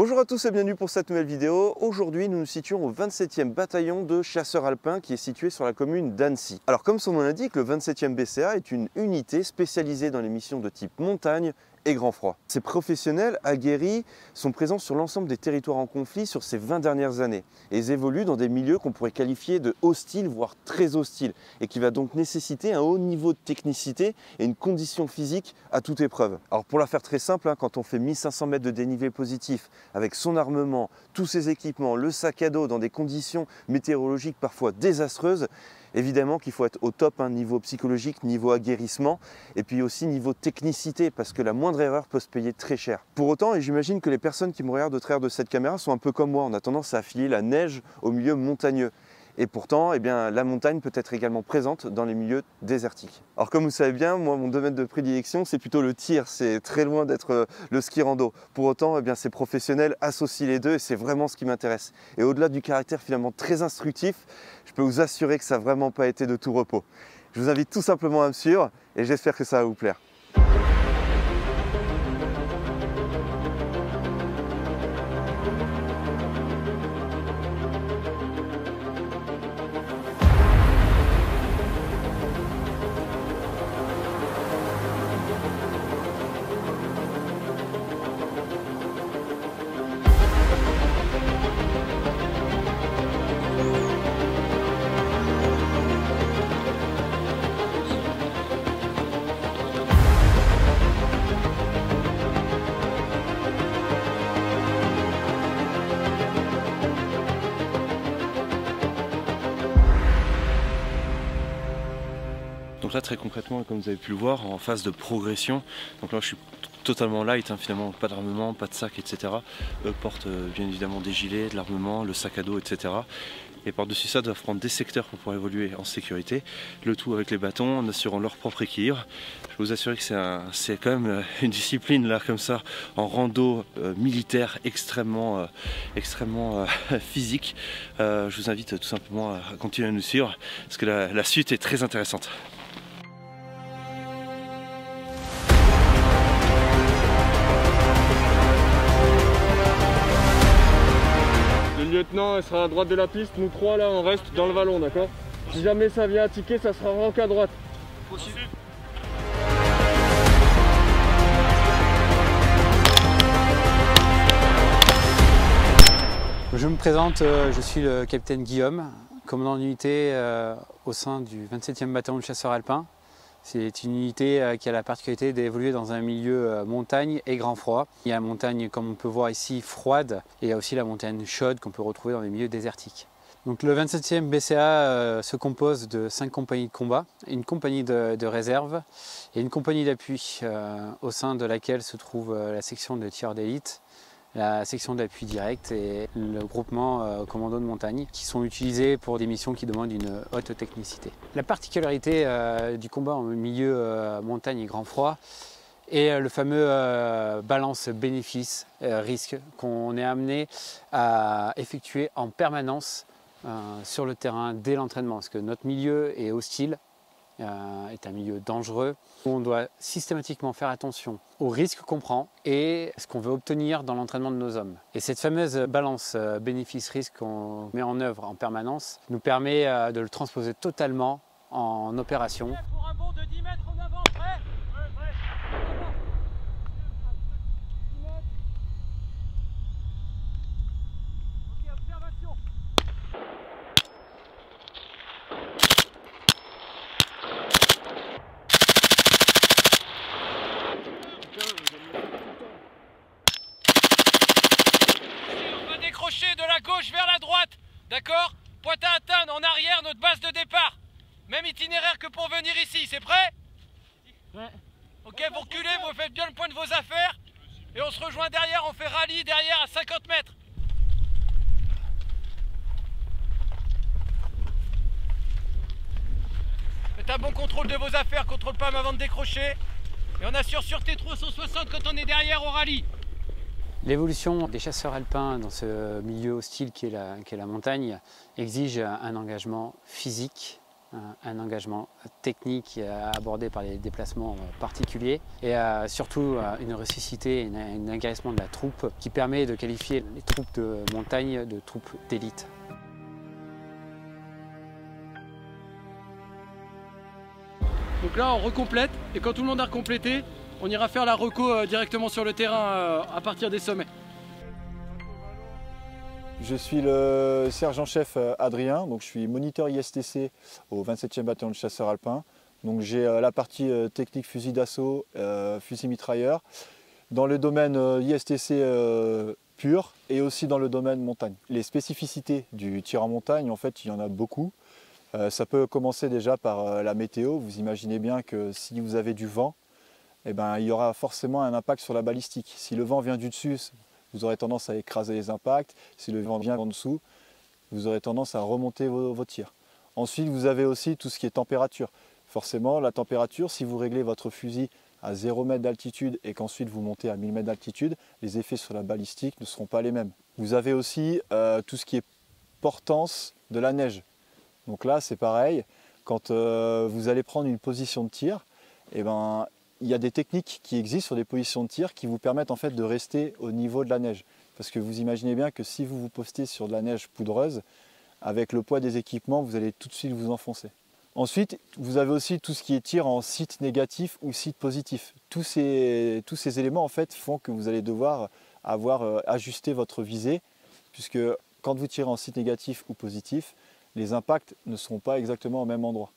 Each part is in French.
Bonjour à tous et bienvenue pour cette nouvelle vidéo. Aujourd'hui, nous nous situons au 27e bataillon de chasseurs alpins qui est situé sur la commune d'Annecy. Alors comme son nom l'indique, le 27e BCA est une unité spécialisée dans les missions de type montagne et grand froid. Ces professionnels aguerris sont présents sur l'ensemble des territoires en conflit sur ces 20 dernières années et ils évoluent dans des milieux qu'on pourrait qualifier de hostiles, voire très hostiles, et qui va donc nécessiter un haut niveau de technicité et une condition physique à toute épreuve. Alors pour la faire très simple, quand on fait 1500 mètres de dénivelé positif avec son armement, tous ses équipements, le sac à dos dans des conditions météorologiques parfois désastreuses, évidemment qu'il faut être au top, niveau psychologique, niveau aguerrissement et puis aussi niveau technicité parce que la moindre erreur peut se payer très cher. Pour autant, et j'imagine que les personnes qui me regardent au travers de cette caméra sont un peu comme moi, on a tendance à affilier la neige au milieu montagneux. Et pourtant, la montagne peut être également présente dans les milieux désertiques. Alors comme vous savez bien, moi mon domaine de prédilection c'est plutôt le tir, c'est très loin d'être le ski rando. Pour autant, ces professionnels associent les deux et c'est vraiment ce qui m'intéresse. Et au-delà du caractère finalement très instructif, je peux vous assurer que ça n'a vraiment pas été de tout repos. Je vous invite tout simplement à me suivre et j'espère que ça va vous plaire. Donc là très concrètement, comme vous avez pu le voir, en phase de progression, donc là je suis totalement light, finalement pas d'armement, pas de sac, etc. Eux portent bien évidemment des gilets, de l'armement, le sac à dos, etc. Et par-dessus ça, doivent prendre des secteurs pour pouvoir évoluer en sécurité, le tout avec les bâtons, en assurant leur propre équilibre. Je peux vous assurer que c'est quand même une discipline là comme ça, en rando militaire extrêmement physique. Je vous invite tout simplement à continuer à nous suivre, parce que la suite est très intéressante. Le lieutenant sera à droite de la piste, nous trois là on reste dans le vallon, d'accord? Si jamais ça vient à tiquer, ça sera rank à droite. Possible. Je me présente, je suis le capitaine Guillaume, commandant d'unité au sein du 27e bataillon de chasseurs alpins. C'est une unité qui a la particularité d'évoluer dans un milieu montagne et grand froid. Il y a la montagne, comme on peut voir ici, froide, et il y a aussi la montagne chaude qu'on peut retrouver dans les milieux désertiques. Donc le 27e BCA se compose de 5 compagnies de combat, une compagnie de réserve et une compagnie d'appui au sein de laquelle se trouve la section de tir d'élite, la section d'appui direct et le groupement commando de montagne qui sont utilisés pour des missions qui demandent une haute technicité. La particularité du combat en milieu montagne et grand froid est le fameux balance bénéfice-risque qu'on est amené à effectuer en permanence sur le terrain dès l'entraînement, parce que notre milieu est hostile, est un milieu dangereux. On doit systématiquement faire attention aux risques qu'on prend et ce qu'on veut obtenir dans l'entraînement de nos hommes. Et cette fameuse balance bénéfice-risque qu'on met en œuvre en permanence nous permet de le transposer totalement en opération. Pour un bond de 10 mètres en avant, prêt? Ouais, prêt. Ok, observation. On va décrocher de la gauche vers la droite, d'accord? Pointe à atteindre en arrière notre base de départ. Même itinéraire que pour venir ici, c'est prêt? Ouais. Ok, vous reculez, vous faites bien le point de vos affaires. Et on se rejoint derrière, on fait rallye derrière à 50 mètres. Faites un bon contrôle de vos affaires, contrôle pas avant de décrocher. Et on assure sûreté 360 quand on est derrière au rallye. L'évolution des chasseurs alpins dans ce milieu hostile qu'est la montagne exige un engagement physique un engagement technique abordé par les déplacements particuliers et surtout une rusticité et un agressement de la troupe qui permet de qualifier les troupes de montagne de troupes d'élite. Donc là on recomplète et quand tout le monde a recomplété, on ira faire la reco directement sur le terrain à partir des sommets. Je suis le sergent-chef Adrien, donc je suis moniteur ISTC au 27e bataillon de chasseurs alpins. Donc j'ai la partie technique fusil d'assaut, fusil mitrailleur, dans le domaine ISTC pur et aussi dans le domaine montagne. Les spécificités du tir en montagne, en fait, il y en a beaucoup. Ça peut commencer déjà par la météo. Vous imaginez bien que si vous avez du vent, eh ben, il y aura forcément un impact sur la balistique. Si le vent vient du dessus, vous aurez tendance à écraser les impacts. Si le vent vient en dessous, vous aurez tendance à remonter vos tirs. Ensuite, vous avez aussi tout ce qui est température. Forcément, la température, si vous réglez votre fusil à 0 m d'altitude et qu'ensuite vous montez à 1000 m d'altitude, les effets sur la balistique ne seront pas les mêmes. Vous avez aussi tout ce qui est portance de la neige. Donc là, c'est pareil. Quand vous allez prendre une position de tir, eh ben, il y a des techniques qui existent sur des positions de tir qui vous permettent en fait de rester au niveau de la neige. Parce que vous imaginez bien que si vous vous postez sur de la neige poudreuse, avec le poids des équipements, vous allez tout de suite vous enfoncer. Ensuite, vous avez aussi tout ce qui est tir en site négatif ou site positif. Tous ces éléments en fait font que vous allez devoir avoir ajusté votre visée, puisque quand vous tirez en site négatif ou positif, les impacts ne seront pas exactement au même endroit.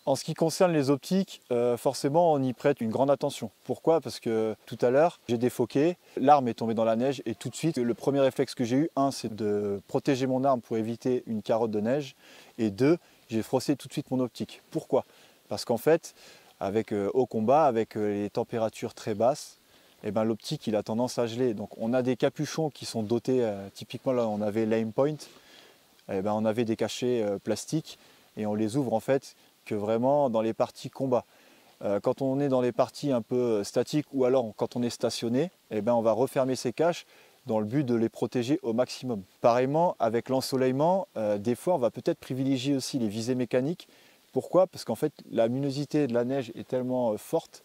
En ce qui concerne les optiques, forcément on y prête une grande attention. Pourquoi? Parce que tout à l'heure j'ai défoqué, l'arme est tombée dans la neige et tout de suite le premier réflexe que j'ai eu, c'est de protéger mon arme pour éviter une carotte de neige, et 2, j'ai froissé tout de suite mon optique. Pourquoi? Parce qu'en fait, avec au combat, avec les températures très basses, eh ben, l'optique il a tendance à geler. Donc on a des capuchons qui sont dotés, typiquement là on avait l'Aim Point, eh ben, on avait des cachets plastiques et on les ouvre en fait que vraiment dans les parties combat. Quand on est dans les parties un peu statiques ou alors quand on est stationné, eh ben, on va refermer ces caches dans le but de les protéger au maximum. Pareillement, avec l'ensoleillement, des fois on va peut-être privilégier aussi les visées mécaniques. Pourquoi? Parce qu'en fait la luminosité de la neige est tellement forte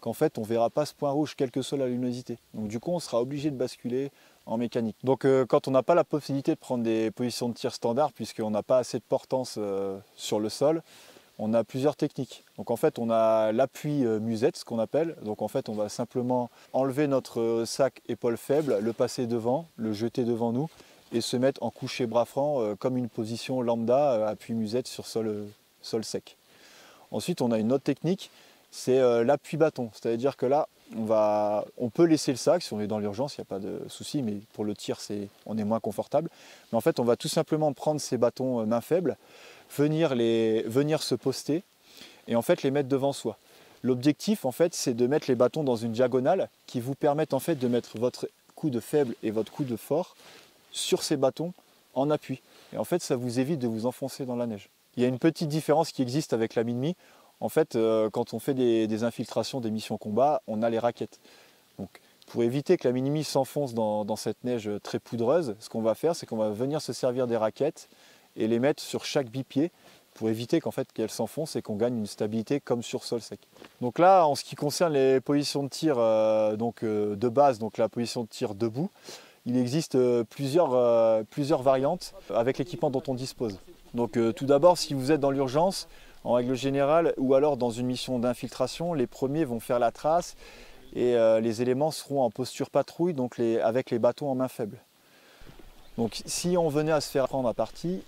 qu'en fait on ne verra pas ce point rouge quelle que soit la luminosité. Donc du coup on sera obligé de basculer en mécanique. Donc quand on n'a pas la possibilité de prendre des positions de tir standard puisqu'on n'a pas assez de portance sur le sol, on a plusieurs techniques. Donc en fait on a l'appui musette, ce qu'on appelle. Donc en fait on va simplement enlever notre sac épaule faible, le passer devant, le jeter devant nous et se mettre en couché bras franc comme une position lambda, appui musette sur sol sec. Ensuite on a une autre technique, c'est l'appui bâton. C'est-à-dire que là on peut laisser le sac si on est dans l'urgence, il n'y a pas de souci, mais pour le tir on est moins confortable. Mais en fait on va tout simplement prendre ces bâtons main faible, venir se poster et en fait les mettre devant soi. L'objectif en fait c'est de mettre les bâtons dans une diagonale qui vous permettent en fait de mettre votre coude faible et votre coude fort sur ces bâtons en appui. Et en fait ça vous évite de vous enfoncer dans la neige. Il y a une petite différence qui existe avec la Minmi. En fait, quand on fait des infiltrations, des missions combat, on a les raquettes. Donc, pour éviter que la Minimi s'enfonce dans cette neige très poudreuse, ce qu'on va faire, c'est qu'on va venir se servir des raquettes et les mettre sur chaque bipied pour éviter qu'elles s'enfoncent et qu'on gagne une stabilité comme sur sol sec. Donc là, en ce qui concerne les positions de tir de base, donc la position de tir debout, il existe plusieurs variantes avec l'équipement dont on dispose. Donc tout d'abord, si vous êtes dans l'urgence, en règle générale, ou alors dans une mission d'infiltration, les premiers vont faire la trace et les éléments seront en posture patrouille, donc avec les bâtons en main faible. Donc si on venait à se faire prendre à partie,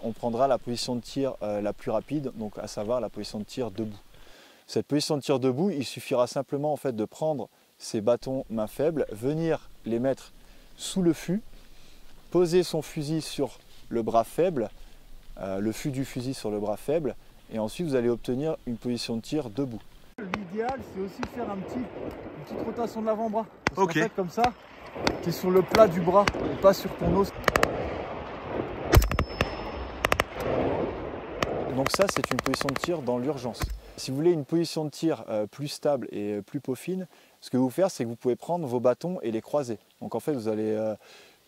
on prendra la position de tir la plus rapide, donc à savoir la position de tir debout. Cette position de tir debout, il suffira simplement en fait de prendre ces bâtons main faible, venir les mettre sous le fût, poser son fusil sur le bras faible, le fût du fusil sur le bras faible, et ensuite vous allez obtenir une position de tir debout. L'idéal c'est aussi de faire une petite rotation de l'avant-bras. Ok. En fait, comme ça, tu es sur le plat du bras et pas sur ton os. Donc ça c'est une position de tir dans l'urgence. Si vous voulez une position de tir plus stable et plus peaufine, ce que vous faire c'est que vous pouvez prendre vos bâtons et les croiser. Donc en fait vous allez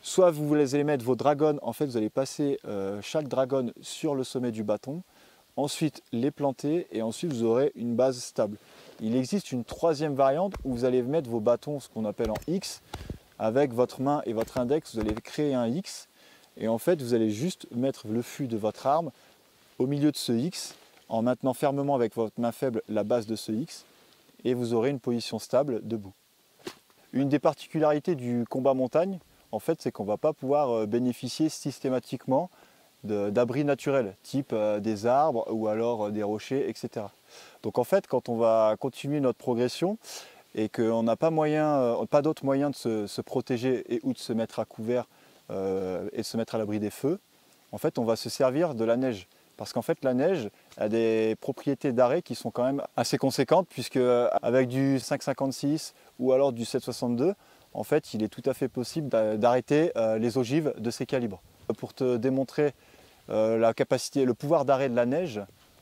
soit vous allez mettre vos dragons, en fait vous allez passer chaque dragon sur le sommet du bâton, ensuite les planter et ensuite vous aurez une base stable. Il existe une troisième variante où vous allez mettre vos bâtons, ce qu'on appelle en X, avec votre main et votre index, vous allez créer un X et en fait vous allez juste mettre le fût de votre arme au milieu de ce X en maintenant fermement avec votre main faible la base de ce X et vous aurez une position stable debout. Une des particularités du combat montagne, en fait, c'est qu'on ne va pas pouvoir bénéficier systématiquement d'abris naturels, type des arbres ou alors des rochers, etc. Donc en fait, quand on va continuer notre progression et qu'on n'a pas d'autre moyen de se protéger et ou de se mettre à couvert et de se mettre à l'abri des feux, en fait, on va se servir de la neige. Parce qu'en fait, la neige a des propriétés d'arrêt qui sont quand même assez conséquentes, puisque avec du 5,56 ou alors du 7,62, en fait, il est tout à fait possible d'arrêter les ogives de ces calibres. Pour te démontrer la capacité, le pouvoir d'arrêt de la neige,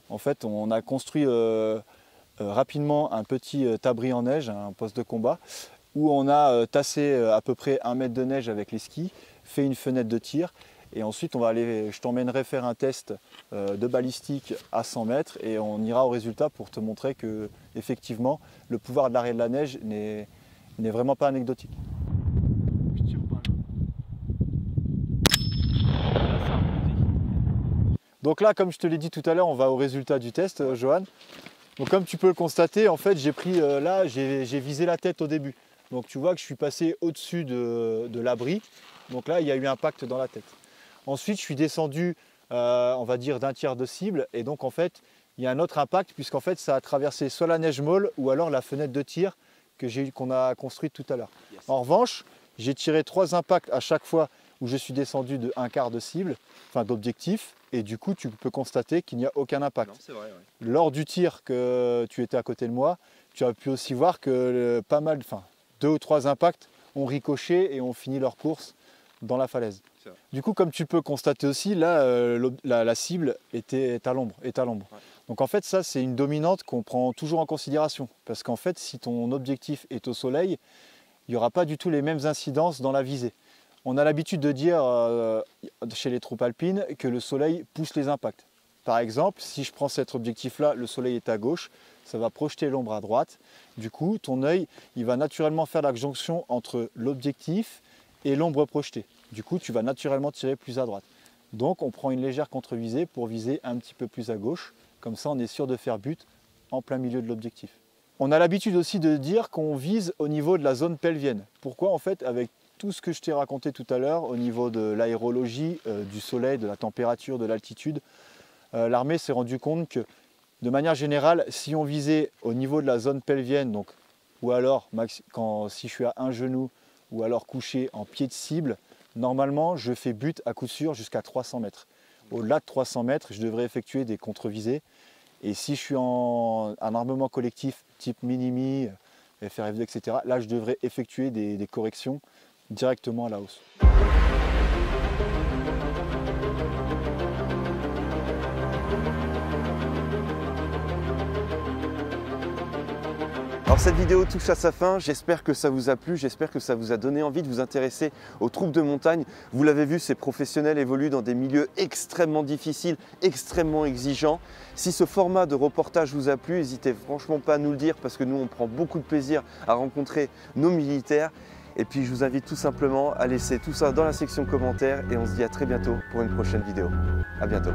en fait, on a construit rapidement un petit abri en neige, un poste de combat, où on a tassé à peu près 1 mètre de neige avec les skis, fait une fenêtre de tir. Et ensuite, je t'emmènerai faire un test de balistique à 100 mètres et on ira au résultat pour te montrer que, effectivement, le pouvoir de l'arrêt de la neige n'est vraiment pas anecdotique. Donc là, comme je te l'ai dit tout à l'heure, on va au résultat du test, Johan. Donc comme tu peux le constater, en fait, j'ai visé la tête au début. Donc tu vois que je suis passé au-dessus de l'abri. Donc là, il y a eu un impact dans la tête. Ensuite, je suis descendu, on va dire, d'un tiers de cible. Et donc, en fait, il y a un autre impact puisqu'en fait, ça a traversé soit la neige molle ou alors la fenêtre de tir qu'on a construite tout à l'heure. Yes. En revanche, j'ai tiré 3 impacts à chaque fois où je suis descendu de 1/4 de cible, enfin d'objectif. Et du coup, tu peux constater qu'il n'y a aucun impact. Non, c'est vrai, ouais. Lors du tir que tu étais à côté de moi, tu as pu aussi voir que 2 ou 3 impacts ont ricoché et ont fini leur course dans la falaise. Du coup, comme tu peux constater aussi, là, la cible est à l'ombre. Ouais. Donc en fait, ça, c'est une dominante qu'on prend toujours en considération. Parce qu'en fait, si ton objectif est au soleil, il n'y aura pas du tout les mêmes incidences dans la visée. On a l'habitude de dire chez les troupes alpines que le soleil pousse les impacts. Par exemple, si je prends cet objectif-là, le soleil est à gauche, ça va projeter l'ombre à droite. Du coup, ton œil, il va naturellement faire la jonction entre l'objectif et l'ombre projetée. Du coup, tu vas naturellement tirer plus à droite. Donc, on prend une légère contre-visée pour viser un petit peu plus à gauche. Comme ça, on est sûr de faire but en plein milieu de l'objectif. On a l'habitude aussi de dire qu'on vise au niveau de la zone pelvienne. Pourquoi? En fait, avec tout ce que je t'ai raconté tout à l'heure, au niveau de l'aérologie, du soleil, de la température, de l'altitude, l'armée s'est rendue compte que, de manière générale, si on visait au niveau de la zone pelvienne, donc, ou alors si je suis à un genou, ou alors couché en pied de cible, normalement, je fais but à coup sûr jusqu'à 300 mètres. Au-delà de 300 mètres, je devrais effectuer des contre-visées. Et si je suis en armement collectif type Minimi, FRF2, etc., là, je devrais effectuer des corrections directement à la hausse. Alors cette vidéo touche à sa fin, j'espère que ça vous a plu, j'espère que ça vous a donné envie de vous intéresser aux troupes de montagne. Vous l'avez vu, ces professionnels évoluent dans des milieux extrêmement difficiles, extrêmement exigeants. Si ce format de reportage vous a plu, n'hésitez franchement pas à nous le dire parce que nous on prend beaucoup de plaisir à rencontrer nos militaires. Et puis je vous invite tout simplement à laisser tout ça dans la section commentaires et on se dit à très bientôt pour une prochaine vidéo. À bientôt.